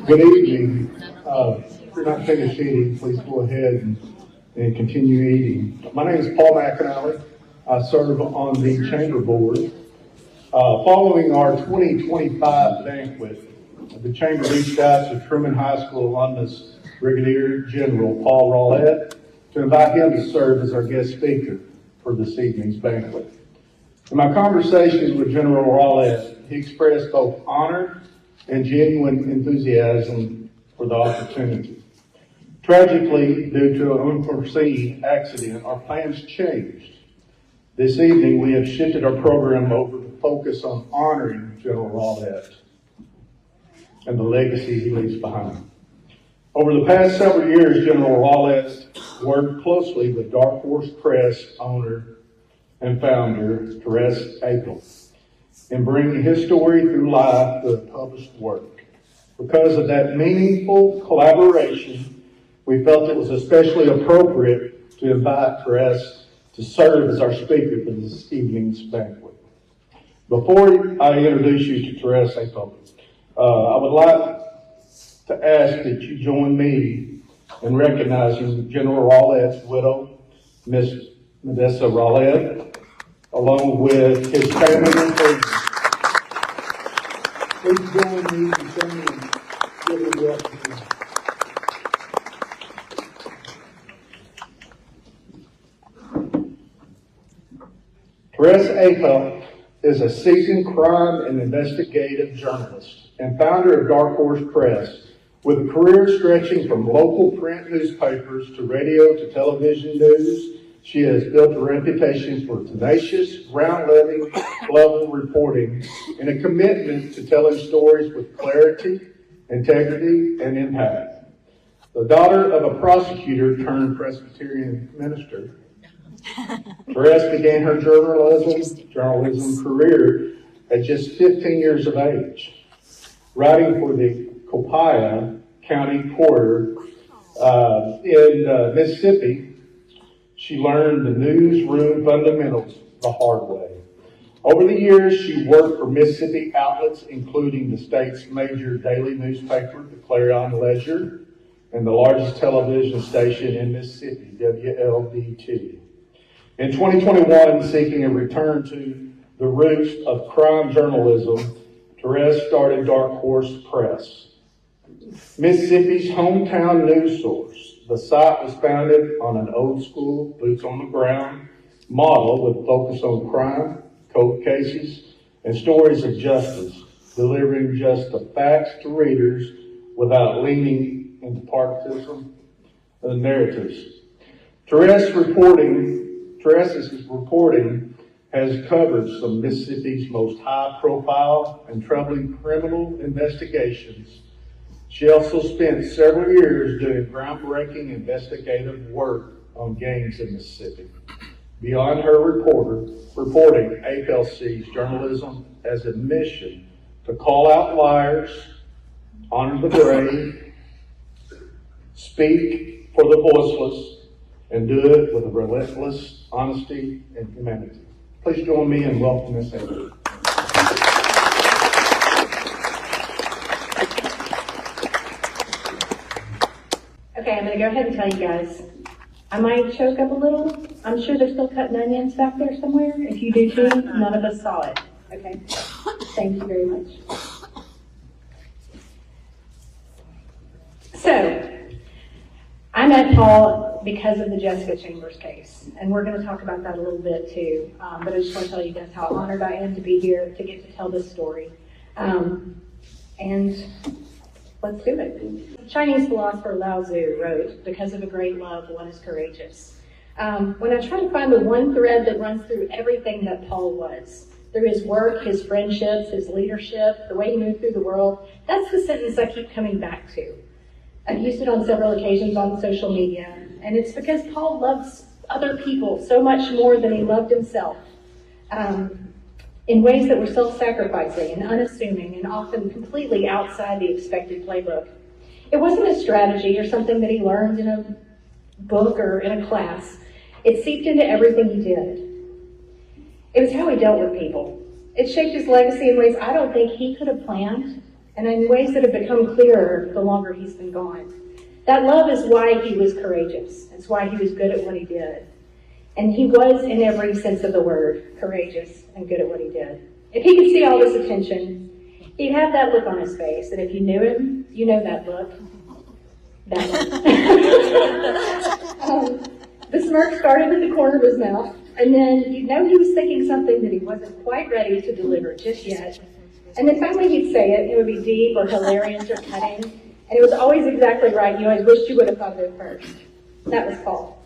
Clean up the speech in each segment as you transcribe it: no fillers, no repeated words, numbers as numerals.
Good evening. If you're not finished eating, please go ahead and continue eating. My name is Paul McAnally. I serve on the Chamber Board. Following our 2025 banquet, the Chamber reached out to Trumann High School alumnus Brigadier General Paul Rowlett to invite him to serve as our guest speaker for this evening's banquet. In my conversations with General Rowlett, he expressed both honor and genuine enthusiasm for the opportunity. Tragically, due to an unforeseen accident, our plans changed. This evening, we have shifted our program over to focus on honoring General Rowlett and the legacy he leaves behind. Over the past several years, General Rowlett worked closely with Dark Horse Press owner and founder Therese Apel in bringing his story through life to published work. Because of that meaningful collaboration, we felt it was especially appropriate to invite Therese to serve as our speaker for this evening's banquet. Before I introduce you to Therese Apel, I would like to ask that you join me in recognizing General Rowlett's widow, Miss Therese Rowlett, along with his family and friends. Please join me in singing and giving welcome. Therese Apel is a seasoned crime and investigative journalist and founder of Dark Horse Press, with a career stretching from local print newspapers to radio to television news. She has built a reputation for tenacious, ground-level reporting and a commitment to telling stories with clarity, integrity, and impact. The daughter of a prosecutor turned Presbyterian minister, Therese began her journalism career at just 15 years of age, writing for the Copiah County Courier in Mississippi. She learned the newsroom fundamentals the hard way. Over the years, she worked for Mississippi outlets, including the state's major daily newspaper, the Clarion Ledger, and the largest television station in Mississippi, WLDT. In 2021, seeking a return to the roots of crime journalism, Therese started Dark Horse Press, Mississippi's hometown news source. The site was founded on an old-school, boots-on-the-ground model with focus on crime, cold cases, and stories of justice, delivering just the facts to readers without leaning into partisanship and narratives. Therese's reporting has covered some of Mississippi's most high-profile and troubling criminal investigations. She also spent several years doing groundbreaking investigative work on gangs in Mississippi. Beyond her reporting, Apel sees journalism as a mission to call out liars, honor the brave, speak for the voiceless, and do it with a relentless honesty and humanity. Please join me in welcoming Miss Apel. Okay, I'm going to go ahead and tell you guys, I might choke up a little. I'm sure they're still cutting onions back there somewhere. If you do too, none of us saw it. Okay? Thank you very much. So, I met Paul because of the Jessica Chambers case, and we're going to talk about that a little bit too. But I just want to tell you guys how honored I am to be here to get to tell this story. And let's do it. Chinese philosopher Lao Tzu wrote, "Because of a great love, one is courageous." When I try to find the one thread that runs through everything that Paul was, through his work, his friendships, his leadership, the way he moved through the world, that's the sentence I keep coming back to. I've used it on several occasions on social media, and it's because Paul loves other people so much more than he loved himself, in ways that were self-sacrificing and unassuming and often completely outside the expected playbook. It wasn't a strategy or something that he learned in a book or in a class. It seeped into everything he did. It was how he dealt with people. It shaped his legacy in ways I don't think he could have planned and in ways that have become clearer the longer he's been gone. That love is why he was courageous. It's why he was good at what he did. And he was, in every sense of the word, courageous and good at what he did. If he could see all this attention, he'd have that look on his face. And if you knew him, you know that look. That one. The smirk started at the corner of his mouth, and then you'd know he was thinking something that he wasn't quite ready to deliver just yet. And then finally he'd say it. It would be deep or hilarious or cutting. And it was always exactly right. You always wished you would have thought of it first. That was Paul.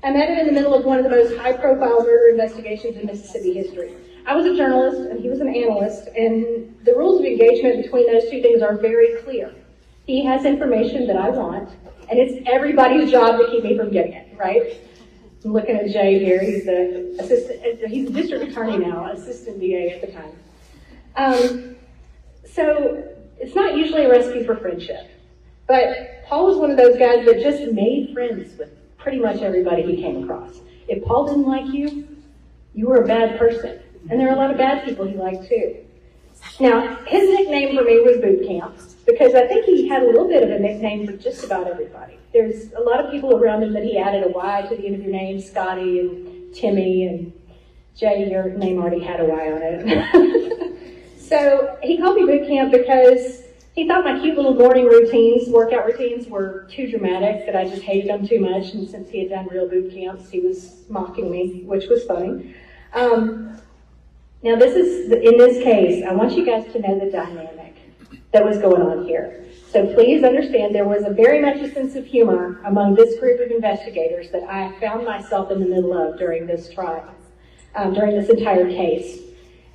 I met him in the middle of one of the most high-profile murder investigations in Mississippi history. I was a journalist, and he was an analyst, and the rules of engagement between those two things are very clear. He has information that I want, and it's everybody's job to keep me from getting it, right? I'm looking at Jay here. He's the district attorney now, assistant DA at the time. So it's not usually a recipe for friendship, but Paul was one of those guys that just made friends with pretty much everybody he came across. If Paul didn't like you, you were a bad person. And there are a lot of bad people he liked too. Now, his nickname for me was Boot Camp, because I think he had a little bit of a nickname for just about everybody. There's a lot of people around him that he added a Y to the end of your name, Scotty and Timmy and Jay, your name already had a Y on it. So he called me Boot Camp because he thought my cute little morning routines, workout routines, were too dramatic, that I just hated them too much, and since he had done real boot camps, he was mocking me, which was funny. Now in this case, I want you guys to know the dynamic that was going on here. So please understand there was very much a sense of humor among this group of investigators that I found myself in the middle of during this trial, during this entire case.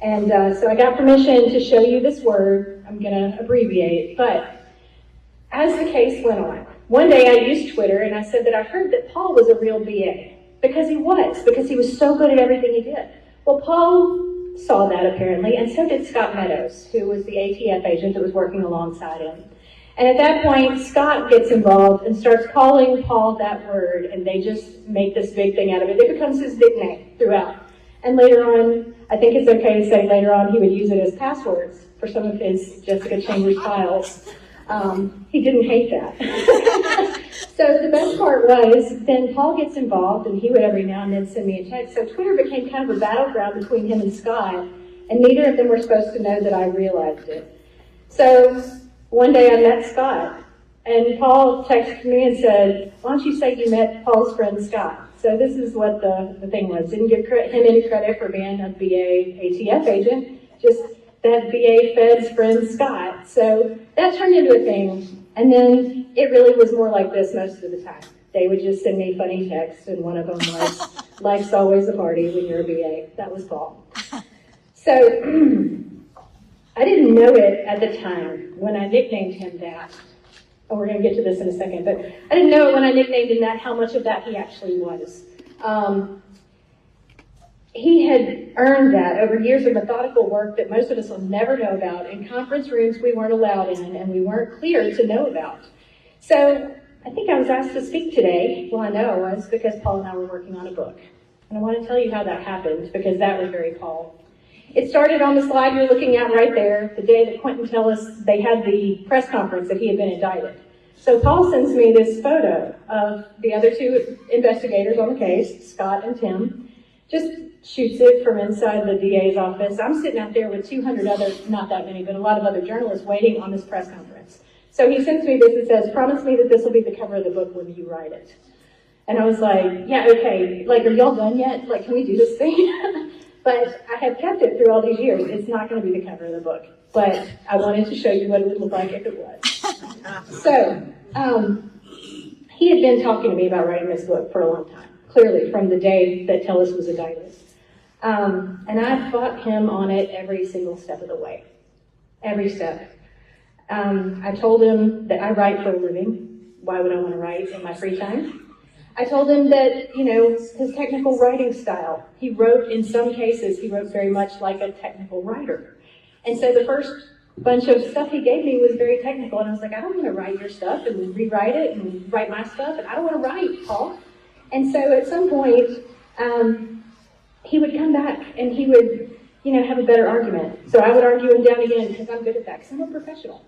And so I got permission to show you this word. I'm going to abbreviate, but as the case went on, one day I used Twitter and I said that I heard that Paul was a real BA, because he was so good at everything he did. Well, Paul saw that apparently, and so did Scott Meadows, who was the ATF agent that was working alongside him. And at that point, Scott gets involved and starts calling Paul that word, and they just make this big thing out of it. It becomes his nickname throughout. And later on, I think it's okay to say later on, he would use it as passwords for some of his Jessica Chambers files. He didn't hate that. So the best part was, then Paul gets involved, and he would every now and then send me a text. So Twitter became kind of a battleground between him and Scott, and neither of them were supposed to know that I realized it. So one day I met Scott, and Paul texted me and said, "Why don't you say you met Paul's friend Scott?" So this is what the thing was. Didn't give him any credit for being a BA ATF agent, just that BA Fed's friend Scott. So that turned into a thing. And then it really was more like this most of the time. They would just send me funny texts, and one of them was, "Life's always a party when you're a BA." That was Paul. So I didn't know it at the time when I nicknamed him that. And we're going to get to this in a second, but I didn't know it when I nicknamed him that, how much of that he actually was. He had earned that over years of methodical work that most of us will never know about, in conference rooms we weren't allowed in and we weren't cleared to know about. So I think I was asked to speak today. Well, I know I was, because Paul and I were working on a book. And I want to tell you how that happened, because that was very Paul. It started on the slide you're looking at right there, the day that Quentin told us they had the press conference that he had been indicted. So Paul sends me this photo of the other two investigators on the case, Scott and Tim, just shoots it from inside the DA's office. I'm sitting out there with 200 other, not that many, but a lot of other journalists waiting on this press conference. So he sends me this and says, "Promise me that this will be the cover of the book when you write it." And I was like, "Yeah, okay, like, are y'all done yet? Like, can we do this thing?" But I have kept it through all these years. It's not going to be the cover of the book, but I wanted to show you what it would look like if it was. So, he had been talking to me about writing this book for a long time, clearly from the day that Tellus was indicted. And I fought him on it every single step of the way. Every step. I told him that I write for a living. Why would I want to write in my free time? I told him that, his technical writing style. He wrote, in some cases, he wrote very much like a technical writer. And so the first bunch of stuff he gave me was very technical. And I was like, I don't want to write your stuff and rewrite it and write my stuff. And I don't want to write, Paul. And so at some point, he would come back and he would have a better argument. So I would argue him down again because I'm good at that, because I'm a professional.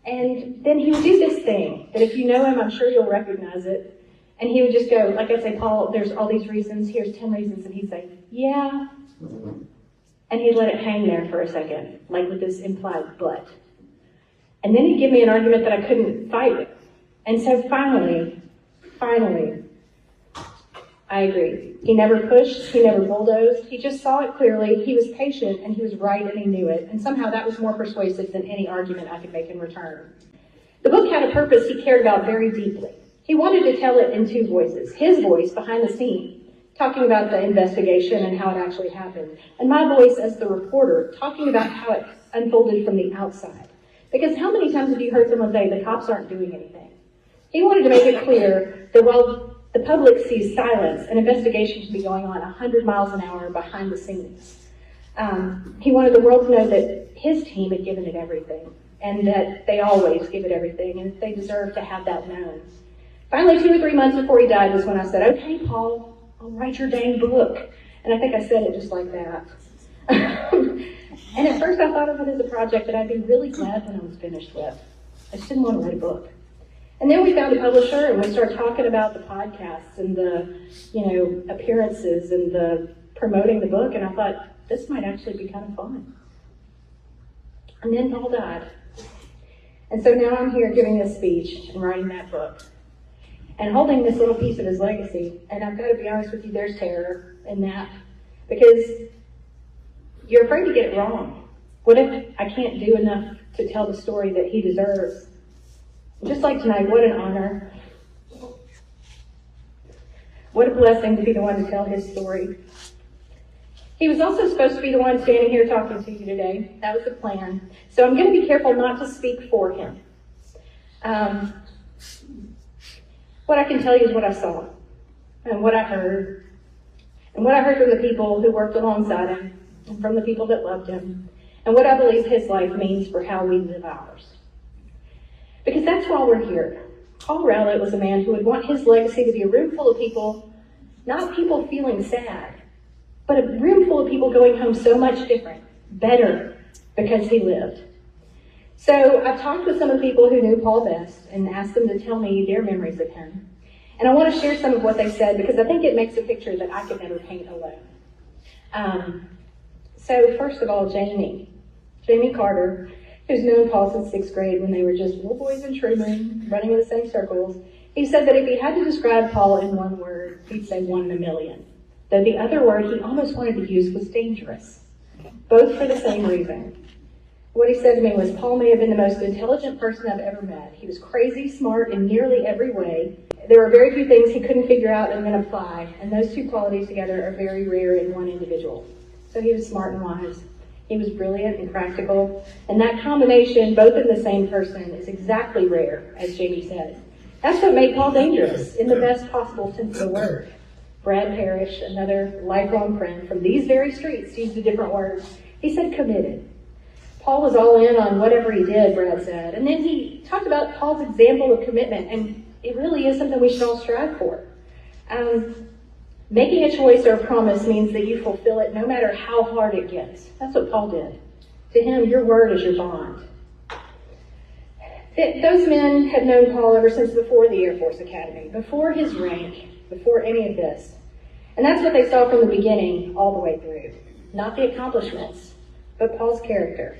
And then he would do this thing that if you know him, I'm sure you'll recognize it. And he would just go, like I'd say, Paul, there's all these reasons, here's 10 reasons. And he'd say, yeah. And he'd let it hang there for a second, like with this implied but. And then he'd give me an argument that I couldn't fight with. And so finally, I agreed. He never pushed, he never bulldozed, he just saw it clearly, he was patient, and he was right, and he knew it. And somehow that was more persuasive than any argument I could make in return. The book had a purpose he cared about very deeply. He wanted to tell it in two voices. His voice behind the scene, talking about the investigation and how it actually happened. And my voice as the reporter, talking about how it unfolded from the outside. Because how many times have you heard someone say, the cops aren't doing anything? He wanted to make it clear that while the public sees silence, an investigation can be going on 100 miles an hour behind the scenes. He wanted the world to know that his team had given it everything, and that they always give it everything, and they deserve to have that known. Finally, 2 or 3 months before he died was when I said, okay, Paul, I'll write your dang book. And I think I said it just like that. And at first I thought of it as a project that I'd be really glad when I was finished with. I just didn't want to write a book. And then we found a publisher, and we started talking about the podcasts and the, appearances and the promoting the book, and I thought, this might actually be kind of fun. And then Paul died. And so now I'm here giving this speech and writing that book and holding this little piece of his legacy. And I've got to be honest with you, there's terror in that, because you're afraid to get it wrong. What if I can't do enough to tell the story that he deserves? Just like tonight, what an honor. What a blessing to be the one to tell his story. He was also supposed to be the one standing here talking to you today. That was the plan. So I'm going to be careful not to speak for him. What I can tell you is what I saw and what I heard. And what I heard from the people who worked alongside him and from the people that loved him. And what I believe his life means for how we live ours. Because that's why we're here. Paul Rowlett was a man who would want his legacy to be a room full of people, not people feeling sad, but a room full of people going home so much different, better, because he lived. So I've talked with some of the people who knew Paul best and asked them to tell me their memories of him. And I want to share some of what they said because I think it makes a picture that I could never paint alone. So first of all, Jamie Carter, who's known Paul since 6th grade when they were just little boys in Trumann, running in the same circles. He said that if he had to describe Paul in one word, he'd say 1 in a million. Though the other word he almost wanted to use was dangerous, both for the same reason. What he said to me was, Paul may have been the most intelligent person I've ever met. He was crazy smart in nearly every way. There were very few things he couldn't figure out and then apply, and those two qualities together are very rare in one individual. So he was smart and wise. He was brilliant and practical, and that combination, both in the same person, is exactly rare, as Jamie said. That's what made Paul dangerous, in the best possible sense of the word. Brad Parrish, another lifelong friend from these very streets, used a different word. He said committed. Paul was all in on whatever he did, Brad said. And then he talked about Paul's example of commitment, and it really is something we should all strive for. Making a choice or a promise means that you fulfill it no matter how hard it gets. That's what Paul did. To him, your word is your bond. Those men had known Paul ever since before the Air Force Academy, before his rank, before any of this. And that's what they saw from the beginning all the way through. Not the accomplishments, but Paul's character.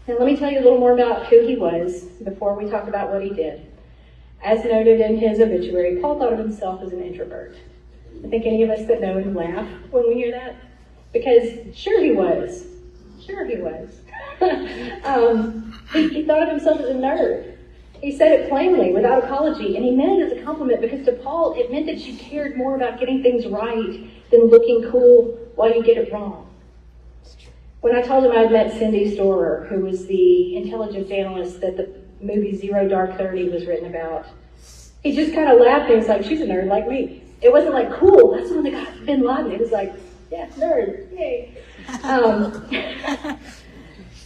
Now let me tell you a little more about who he was before we talk about what he did. As noted in his obituary, Paul thought of himself as an introvert. I think any of us that know him laugh when we hear that. Because sure he was. He thought of himself as a nerd. He said it plainly, without apology, and he meant it as a compliment because to Paul, it meant that you cared more about getting things right than looking cool while you get it wrong. When I told him I'd met Cindy Storer, who was the intelligence analyst that the movie Zero Dark 30 was written about, he just kind of laughed and he was like, she's a nerd like me. It wasn't like, cool, that's the one that got Bin Laden. It was like, yeah, nerd, yay.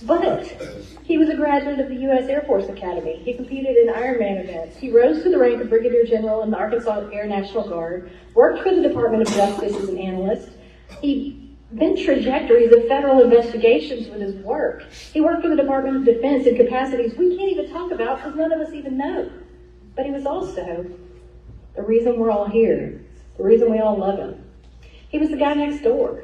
But he was a graduate of the U.S. Air Force Academy. He competed in Ironman events. He rose to the rank of Brigadier General in the Arkansas Air National Guard, worked for the Department of Justice as an analyst. He bent trajectories of federal investigations with his work. He worked for the Department of Defense in capacities we can't even talk about because none of us even know. But he was also the reason we're all here, the reason we all love him. He was the guy next door.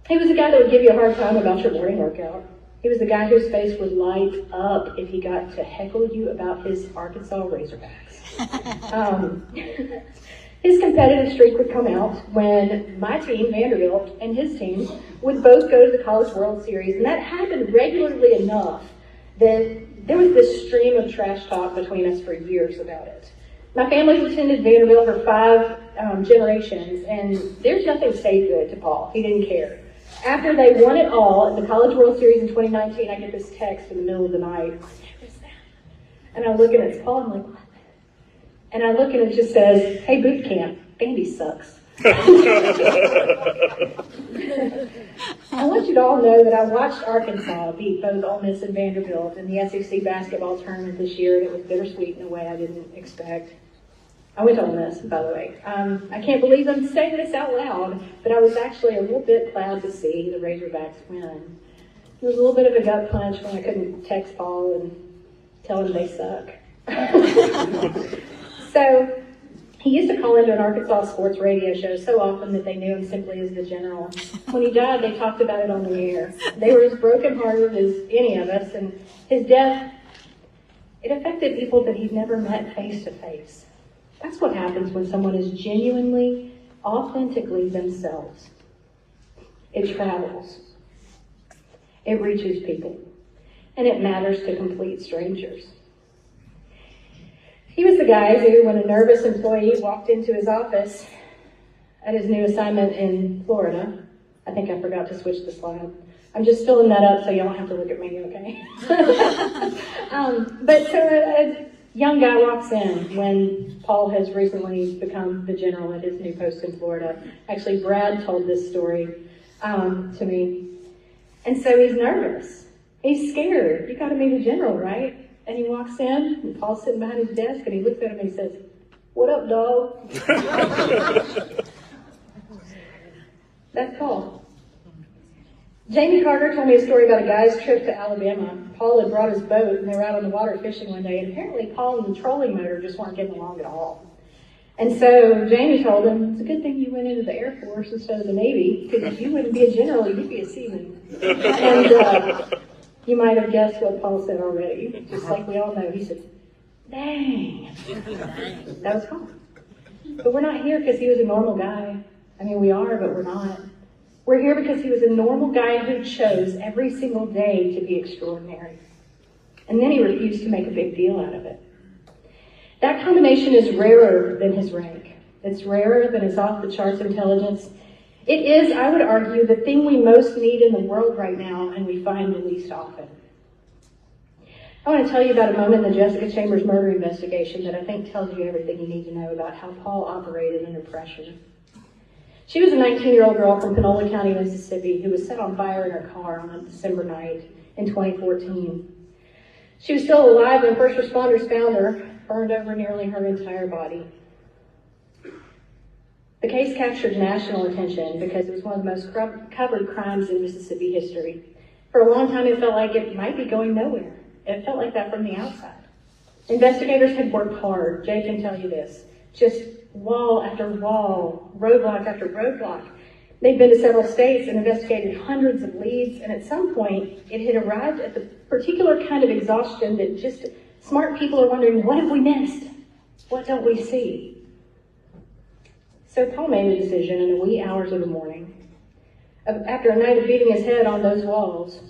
He was the guy that would give you a hard time about your morning workout. He was the guy whose face would light up if he got to heckle you about his Arkansas Razorbacks. His competitive streak would come out when my team, Vanderbilt, and his team would both go to the College World Series, and that happened regularly enough that there was this stream of trash talk between us for years about it. My family's attended Vanderbilt for 5 generations, and there's nothing stayed good to Paul. He didn't care. After they won it all at the College World Series in 2019, I get this text in the middle of the night. What's that? And I look and it's Paul. I'm like, what? And I look and it just says, hey, boot camp, Vandy sucks. I want you to all know that I watched Arkansas beat both Ole Miss and Vanderbilt in the SEC basketball tournament this year, and it was bittersweet in a way I didn't expect. I went to Ole Miss, by the way. I can't believe I'm saying this out loud, but I was actually a little bit proud to see the Razorbacks win. It was a little bit of a gut punch when I couldn't text Paul and tell him they suck. So he used to call into an Arkansas sports radio show so often that they knew him simply as the General. When he died, they talked about it on the air. They were as brokenhearted as any of us, and his death, it affected people that he'd never met face to face. That's what happens when someone is genuinely, authentically themselves. It travels. It reaches people. And it matters to complete strangers. He was the guy who, when a nervous employee walked into his office at his new assignment in Florida, I think I forgot to switch the slide. I'm just filling that up so you don't have to look at me, okay? But so a young guy walks in when Paul has recently become the General at his new post in Florida. Actually, Brad told this story to me. And so he's nervous. He's scared. You got to meet a General, right? And he walks in, and Paul's sitting behind his desk, and he looks at him and he says, "What up, dog?" That's Paul. Jamie Carter told me a story about a guy's trip to Alabama. Paul had brought his boat, and they were out on the water fishing one day, and apparently Paul and the trolling motor just weren't getting along at all. And so Jamie told him, "It's a good thing you went into the Air Force instead of the Navy, because if you wouldn't be a general, you'd be a seaman." And you might have guessed what Paul said already. Just like we all know, he said, "Dang." That was Paul. But we're not here because he was a normal guy. I mean, we are, but we're not. We're here because he was a normal guy who chose every single day to be extraordinary. And then he refused to make a big deal out of it. That combination is rarer than his rank. It's rarer than his off-the-charts intelligence. It is, I would argue, the thing we most need in the world right now, and we find the least often. I want to tell you about a moment in the Jessica Chambers murder investigation that I think tells you everything you need to know about how Paul operated under pressure. She was a 19-year-old girl from Panola County, Mississippi, who was set on fire in her car on a December night in 2014. She was still alive when first responders found her, burned over nearly her entire body. The case captured national attention because it was one of the most covered crimes in Mississippi history. For a long time, it felt like it might be going nowhere. It felt like that from the outside. Investigators had worked hard. Jay can tell you this. Just wall after wall, roadblock after roadblock. They'd been to several states and investigated hundreds of leads, and at some point, it had arrived at the particular kind of exhaustion that just smart people are wondering, what have we missed? What don't we see? So Paul made a decision in the wee hours of the morning. After a night of beating his head on those walls,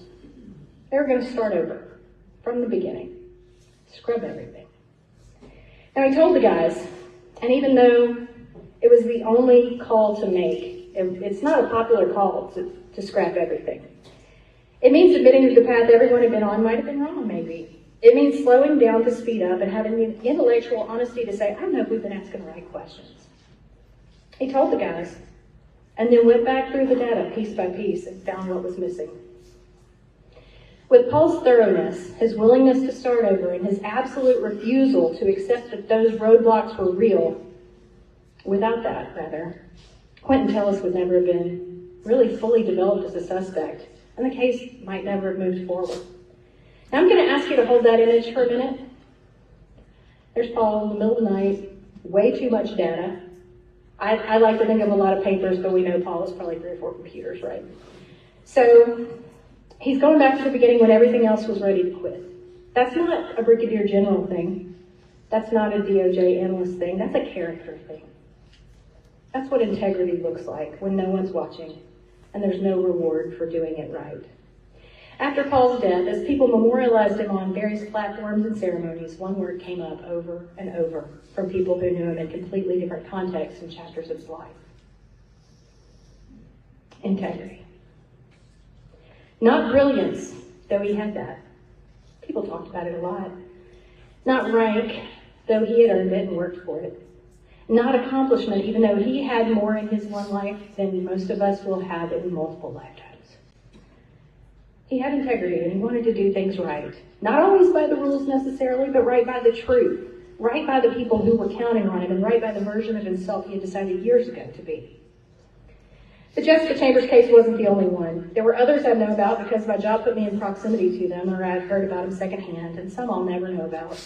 they were going to start over from the beginning, scrub everything. And I told the guys, and even though it was the only call to make, it's not a popular call to scrap everything. It means admitting that the path everyone had been on might have been wrong, maybe. It means slowing down to speed up and having the intellectual honesty to say, I don't know if we've been asking the right questions. He told the guys, and then went back through the data piece by piece and found what was missing. With Paul's thoroughness, his willingness to start over, and his absolute refusal to accept that those roadblocks were real, without that, rather, Quentin Tellis would never have been really fully developed as a suspect, and the case might never have moved forward. Now I'm going to ask you to hold that image for a minute. There's Paul in the middle of the night, way too much data. I like to think of a lot of papers, but we know Paul is probably 3 or 4 computers, right? So he's going back to the beginning when everything else was ready to quit. That's not a Brigadier General thing. That's not a DOJ analyst thing. That's a character thing. That's what integrity looks like when no one's watching and there's no reward for doing it right. After Paul's death, as people memorialized him on various platforms and ceremonies, one word came up over and over from people who knew him in completely different contexts and chapters of his life. Integrity. Not brilliance, though he had that. People talked about it a lot. Not rank, though he had earned it and worked for it. Not accomplishment, even though he had more in his one life than most of us will have in multiple lifetimes. He had integrity and he wanted to do things right. Not always by the rules necessarily, but right by the truth. Right by the people who were counting on him and right by the version of himself he had decided years ago to be. The Jessica Chambers case wasn't the only one. There were others I know about because my job put me in proximity to them, or I've heard about them secondhand, and some I'll never know about.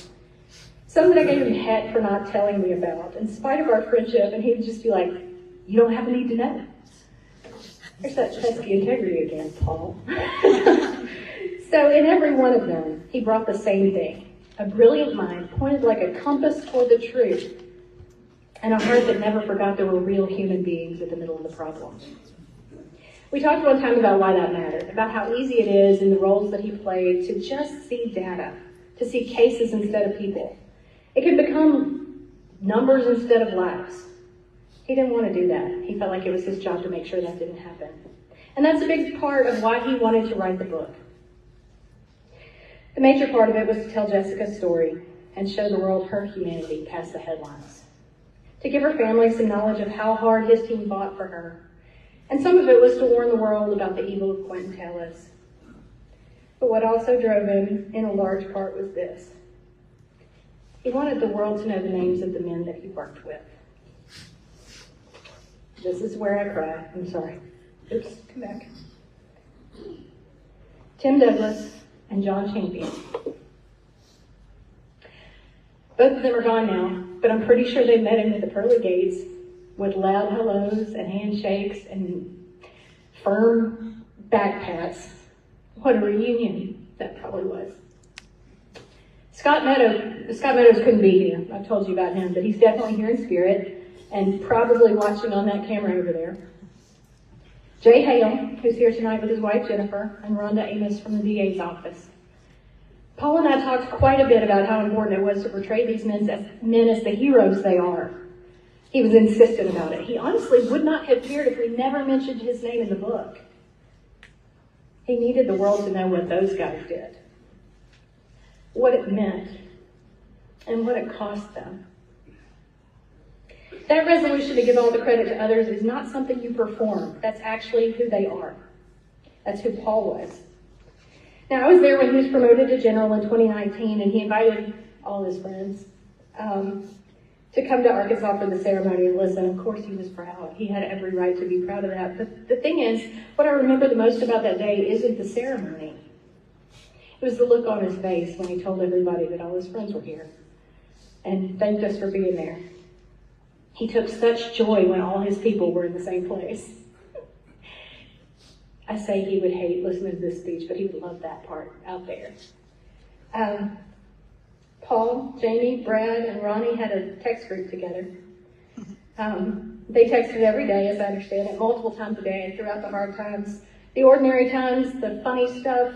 Some that I gave him heck for not telling me about, in spite of our friendship, and he would just be like, "You don't have a need to know." There's that pesky integrity again, Paul. So in every one of them, he brought the same thing. A brilliant mind pointed like a compass toward the truth, and a heart that never forgot there were real human beings at the middle of the problem. We talked one time about why that mattered, about how easy it is in the roles that he played to just see data, to see cases instead of people. It can become numbers instead of lives. He didn't want to do that. He felt like it was his job to make sure that didn't happen. And that's a big part of why he wanted to write the book. The major part of it was to tell Jessica's story and show the world her humanity past the headlines. To give her family some knowledge of how hard his team fought for her. And some of it was to warn the world about the evil of Quentin Tellis. But what also drove him, in a large part, was this. He wanted the world to know the names of the men that he worked with. This is where I cry. I'm sorry. Oops, come back. Tim Douglas and John Champion. Both of them are gone now, but I'm pretty sure they met him at the pearly gates with loud hellos and handshakes and firm back pats. What a reunion that probably was. Scott Meadows couldn't be here. I've told you about him, but he's definitely here in spirit and probably watching on that camera over there. Jay Hale, who's here tonight with his wife Jennifer, and Rhonda Amos from the DA's office. Paul and I talked quite a bit about how important it was to portray these men as the heroes they are. He was insistent about it. He honestly would not have cared if we never mentioned his name in the book. He needed the world to know what those guys did, what it meant, and what it cost them. That resolution to give all the credit to others is not something you perform. That's actually who they are. That's who Paul was. Now, I was there when he was promoted to general in 2019, and he invited all his friends to come to Arkansas for the ceremony and listen. Of course, he was proud. He had every right to be proud of that. But the thing is, what I remember the most about that day isn't the ceremony. It was the look on his face when he told everybody that all his friends were here and thanked us for being there. He took such joy when all his people were in the same place. I say he would hate listening to this speech, but he would love that part out there. Paul, Jamie, Brad, and Ronnie had a text group together. They texted every day, as I understand it, multiple times a day throughout the hard times, the ordinary times, the funny stuff.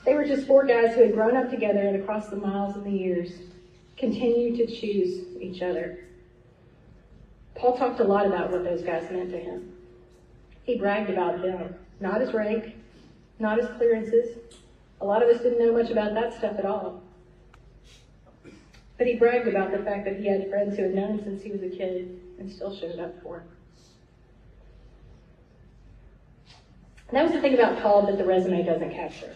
They were just 4 guys who had grown up together and across the miles and the years continued to choose each other. Paul talked a lot about what those guys meant to him. He bragged about them, not his rank, not his clearances. A lot of us didn't know much about that stuff at all. But he bragged about the fact that he had friends who had known him since he was a kid and still showed up for him. And that was the thing about Paul that the resume doesn't capture.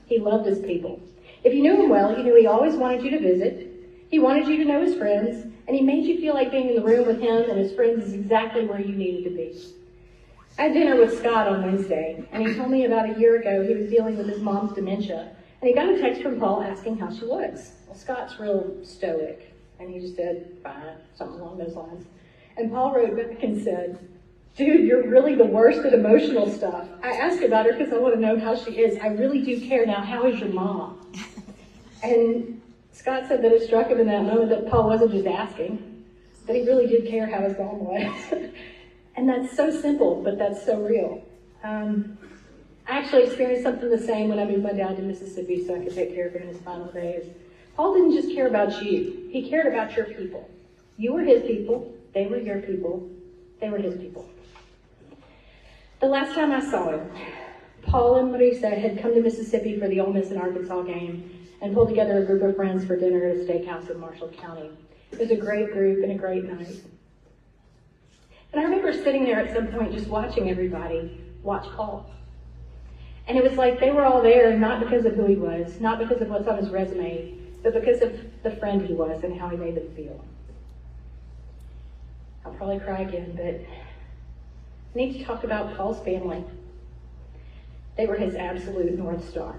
He loved his people. If you knew him well, you knew he always wanted you to visit. He wanted you to know his friends, and he made you feel like being in the room with him and his friends is exactly where you needed to be. I had dinner with Scott on Wednesday, and he told me about a year ago he was dealing with his mom's dementia, and he got a text from Paul asking how she was. Well, Scott's real stoic, and he just said, fine, something along those lines. And Paul wrote back and said, dude, you're really the worst at emotional stuff. I asked about her because I want to know how she is. I really do care now. How is your mom? And Scott said that it struck him in that moment that Paul wasn't just asking, that he really did care how his mom was. And that's so simple, but that's so real. I actually experienced something the same when I moved my dad to Mississippi so I could take care of him in his final days. Paul didn't just care about you. He cared about your people. You were his people. They were your people. They were his people. The last time I saw him, Paul and Marisa had come to Mississippi for the Ole Miss and Arkansas game and pulled together a group of friends for dinner at a steakhouse in Marshall County. It was a great group and a great night. And I remember sitting there at some point just watching everybody watch Paul. And it was like they were all there not because of who he was, not because of what's on his resume, but because of the friend he was and how he made them feel. I'll probably cry again, but I need to talk about Paul's family. They were his absolute North Star.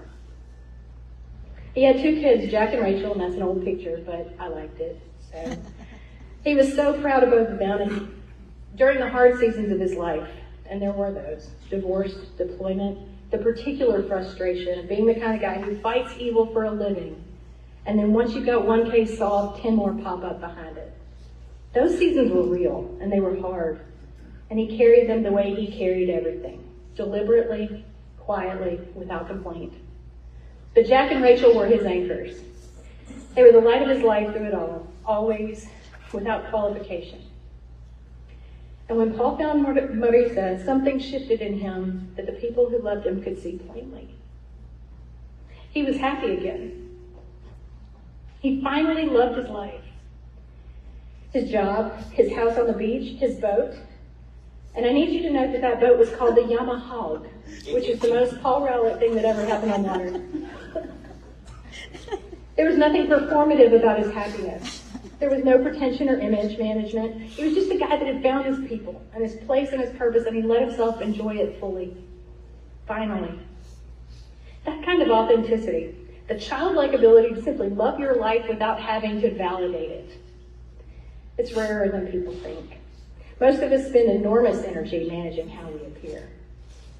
He had 2 kids, Jack and Rachel, and that's an old picture, but I liked it. So he was so proud of both of them, and during the hard seasons of his life, and there were those, divorce, deployment, the particular frustration of being the kind of guy who fights evil for a living, and then once you got one case solved, 10 more pop up behind it. Those seasons were real, and they were hard, and he carried them the way he carried everything, deliberately, quietly, without complaint. But Jack and Rachel were his anchors. They were the light of his life through it all, always, without qualification. And when Paul found Marisa, something shifted in him that the people who loved him could see plainly. He was happy again. He finally loved his life. His job, his house on the beach, his boat. And I need you to note that that boat was called the Yamahog, which is the most Paul Rowlett thing that ever happened on water. There was nothing performative about his happiness. There was no pretension or image management. He was just a guy that had found his people and his place and his purpose, and he let himself enjoy it fully. Finally. That kind of authenticity, the childlike ability to simply love your life without having to validate it. It's rarer than people think. Most of us spend enormous energy managing how we appear.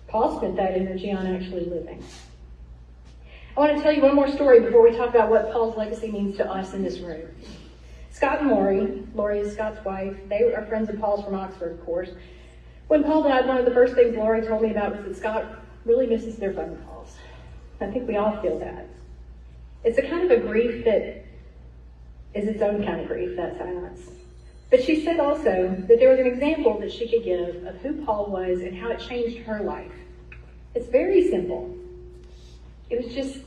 Paul spent that energy on actually living. I want to tell you one more story before we talk about what Paul's legacy means to us in this room. Scott and Lori is Scott's wife. They are friends of Paul's from Oxford, of course. When Paul died, one of the first things Lori told me about was that Scott really misses their phone calls. I think we all feel that. It's a kind of a grief that is its own kind of grief, that silence. But she said also that there was an example that she could give of who Paul was and how it changed her life. It's very simple. It was just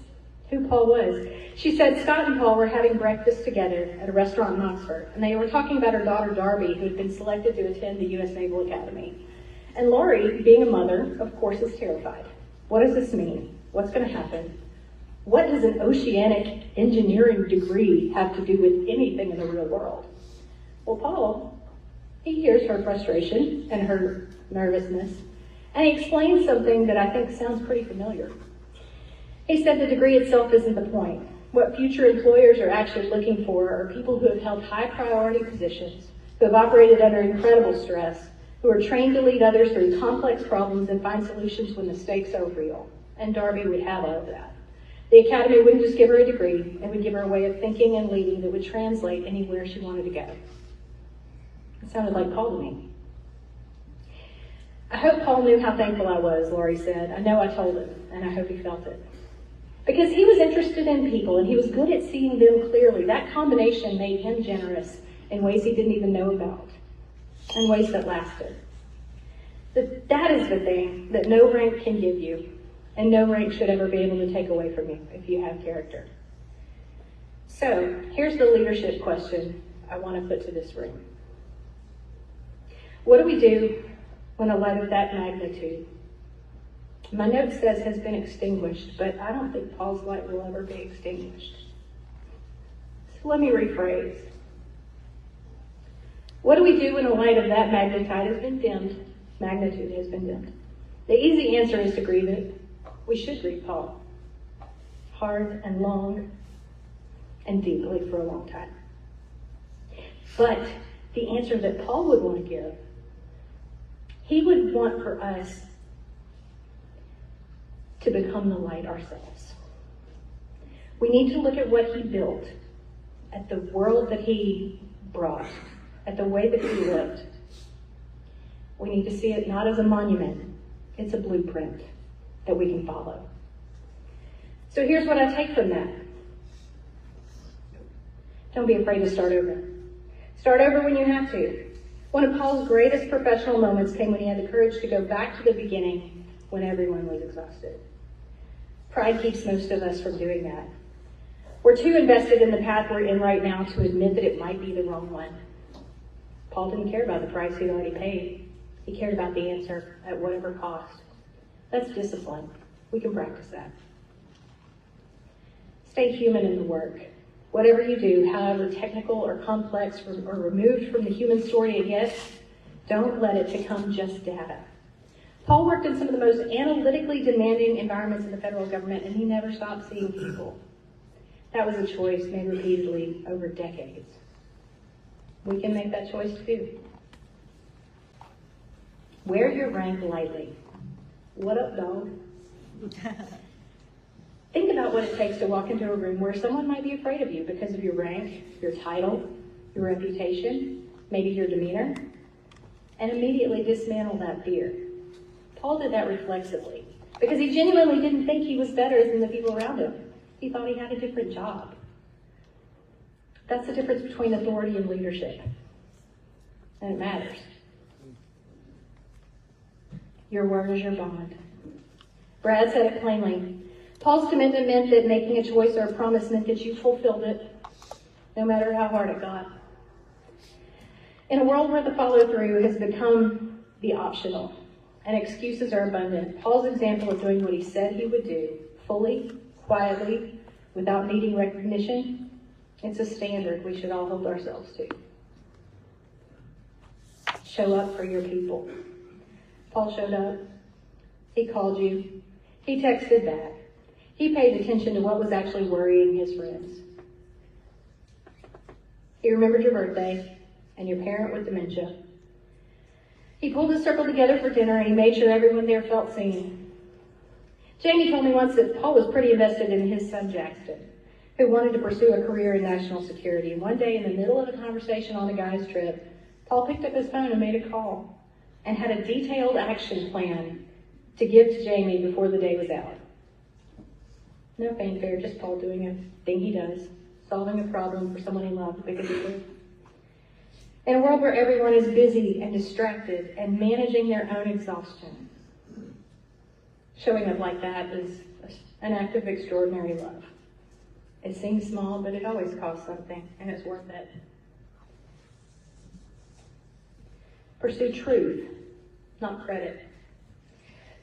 who Paul was. She said Scott and Paul were having breakfast together at a restaurant in Oxford, and they were talking about her daughter Darby, who had been selected to attend the U.S. Naval Academy. And Lori, being a mother, of course, is terrified. What does this mean? What's going to happen? What does an oceanic engineering degree have to do with anything in the real world? Well, Paul, he hears her frustration and her nervousness, and he explains something that I think sounds pretty familiar. He said the degree itself isn't the point. What future employers are actually looking for are people who have held high priority positions, who have operated under incredible stress, who are trained to lead others through complex problems and find solutions when the stakes are real. And Darby would have all of that. The Academy wouldn't just give her a degree, it would give her a way of thinking and leading that would translate anywhere she wanted to go. It sounded like Paul to me. I hope Paul knew how thankful I was, Lori said. I know I told him, and I hope he felt it. Because he was interested in people, and he was good at seeing them clearly. That combination made him generous in ways he didn't even know about, and ways that lasted. That is the thing that no rank can give you, and no rank should ever be able to take away from you if you have character. So, here's the leadership question I want to put to this room. What do we do when a light of that magnitude, my note says has been extinguished, but I don't think Paul's light will ever be extinguished. So let me rephrase. What do we do when a light of that magnitude has been dimmed, magnitude has been dimmed. The easy answer is to grieve it. We should grieve Paul. Hard and long and deeply for a long time. But the answer that Paul would want to give, he would want for us to become the light ourselves. We need to look at what he built, at the world that he brought, at the way that he lived. We need to see it not as a monument, it's a blueprint that we can follow. So here's what I take from that. Don't be afraid to start over. Start over when you have to. One of Paul's greatest professional moments came when he had the courage to go back to the beginning when everyone was exhausted. Pride keeps most of us from doing that. We're too invested in the path we're in right now to admit that it might be the wrong one. Paul didn't care about the price he'd already paid. He cared about the answer at whatever cost. That's discipline. We can practice that. Stay human in the work. Whatever you do, however technical or complex or removed from the human story it gets, don't let it become just data. Paul worked in some of the most analytically demanding environments in the federal government, and he never stopped seeing people. That was a choice made repeatedly over decades. We can make that choice too. Wear your rank lightly. What up, dog? Think about what it takes to walk into a room where someone might be afraid of you because of your rank, your title, your reputation, maybe your demeanor, and immediately dismantle that fear. Paul did that reflexively because he genuinely didn't think he was better than the people around him. He thought he had a different job. That's the difference between authority and leadership. And it matters. Your word is your bond. Brad said it plainly. Paul's commitment meant that making a choice or a promise meant that you fulfilled it, no matter how hard it got. In a world where the follow-through has become the optional and excuses are abundant, Paul's example of doing what he said he would do, fully, quietly, without needing recognition, it's a standard we should all hold ourselves to. Show up for your people. Paul showed up. He called you. He texted back. He paid attention to what was actually worrying his friends. He remembered your birthday and your parent with dementia. He pulled his circle together for dinner and he made sure everyone there felt seen. Jamie told me once that Paul was pretty invested in his son Jackson, who wanted to pursue a career in national security. And one day in the middle of a conversation on a guy's trip, Paul picked up his phone and made a call and had a detailed action plan to give to Jamie before the day was out. No fanfare, just Paul doing a thing he does, solving a problem for someone he loved because he could. In a world where everyone is busy and distracted and managing their own exhaustion, showing up like that is an act of extraordinary love. It seems small, but it always costs something, and it's worth it. Pursue truth, not credit.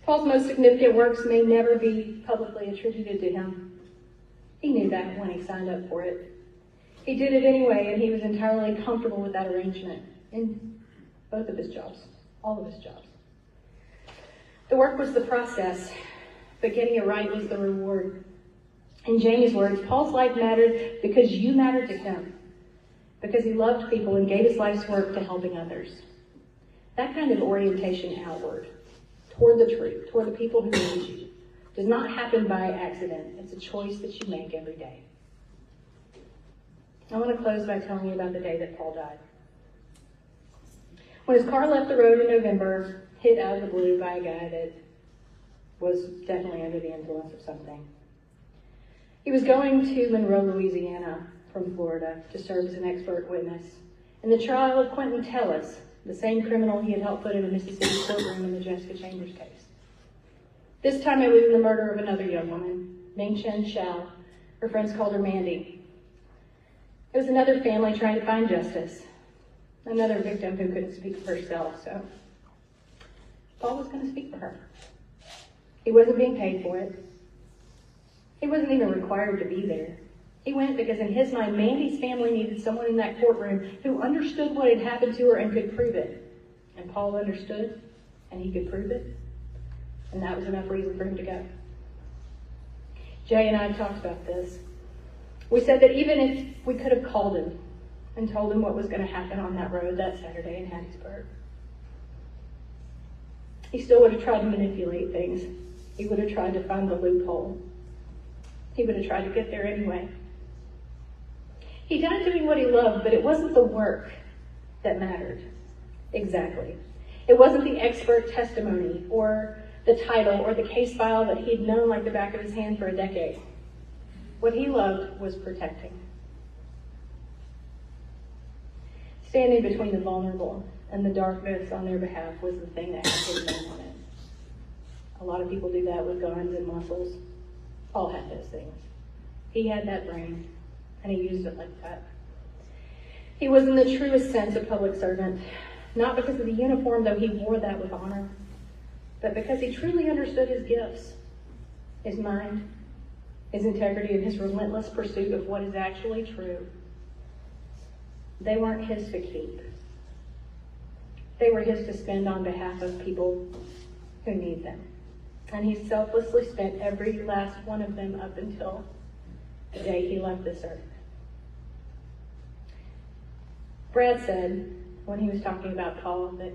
Paul's most significant works may never be publicly attributed to him. He knew that when he signed up for it. He did it anyway, and he was entirely comfortable with that arrangement in both of his jobs, all of his jobs. The work was the process, but getting it right was the reward. In Jamie's words, Paul's life mattered because you mattered to him, because he loved people and gave his life's work to helping others. That kind of orientation outward, toward the truth, toward the people who need you, does not happen by accident. It's a choice that you make every day. I want to close by telling you about the day that Paul died. When his car left the road in November, hit out of the blue by a guy that was definitely under the influence of something. He was going to Monroe, Louisiana from Florida to serve as an expert witness in the trial of Quentin Tellis, the same criminal he had helped put in a Mississippi courtroom in the Jessica Chambers case. This time it was in the murder of another young woman, Ming Chen Xiao. Her friends called her Mandy. It was another family trying to find justice, another victim who couldn't speak for herself, so Paul was going to speak for her. He wasn't being paid for it. He wasn't even required to be there. He went because in his mind, Mandy's family needed someone in that courtroom who understood what had happened to her and could prove it. And Paul understood, and he could prove it, and that was enough reason for him to go. Jay and I talked about this. We said that even if we could have called him and told him what was going to happen on that road that Saturday in Hattiesburg, he still would have tried to manipulate things. He would have tried to find the loophole. He would have tried to get there anyway. He died doing what he loved, but it wasn't the work that mattered exactly. It wasn't the expert testimony or the title or the case file that he'd known like the back of his hand for a decade. What he loved was protecting. Standing between the vulnerable and the darkness on their behalf was the thing that had his name on it. A lot of people do that with guns and muscles. Paul had those things. He had that brain, and he used it like that. He was in the truest sense a public servant, not because of the uniform, though he wore that with honor, but because he truly understood his gifts, his mind, his integrity, and his relentless pursuit of what is actually true. They weren't his to keep. They were his to spend on behalf of people who need them. And he selflessly spent every last one of them up until the day he left this earth. Brad said, when he was talking about Paul, that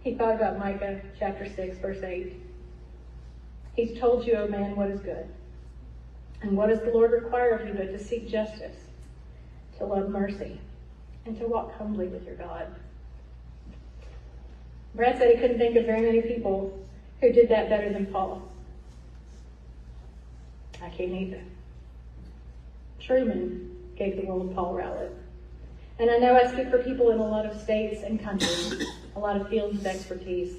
he thought about Micah chapter 6, verse 8. He's told you, O man, what is good. And what does the Lord require of you but to seek justice, to love mercy, and to walk humbly with your God? Brad said he couldn't think of very many people who did that better than Paul. I can't either. Truman gave the world Paul Rowlett. And I know I speak for people in a lot of states and countries, a lot of fields of expertise.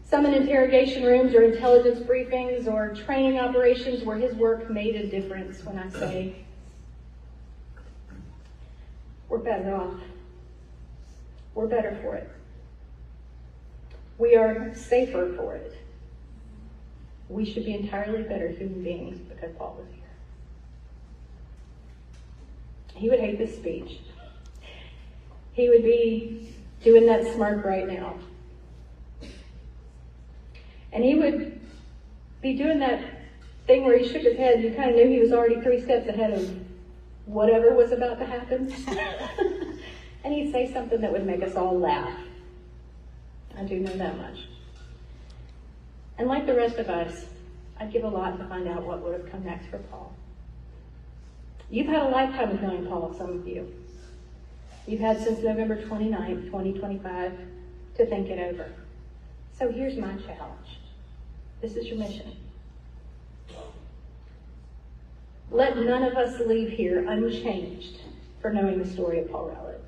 Some in interrogation rooms or intelligence briefings or training operations where his work made a difference. When I say we're better off, we're better for it. We are safer for it. We should be entirely better human beings because Paul was here. He would hate this speech. He would be doing that smirk right now. And he would be doing that thing where he shook his head and you kind of knew he was already 3 steps ahead of whatever was about to happen. And he'd say something that would make us all laugh. I do know that much. And like the rest of us, I'd give a lot to find out what would have come next for Paul. You've had a lifetime of knowing Paul, some of you. You've had since November 29th, 2025, to think it over. So here's my challenge. This is your mission. Let none of us leave here unchanged for knowing the story of Paul Rowlett.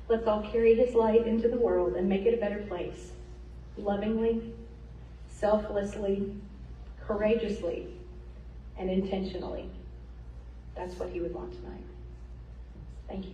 Let's all carry his light into the world and make it a better place. Lovingly, selflessly, courageously, and intentionally. That's what he would want tonight. Thank you.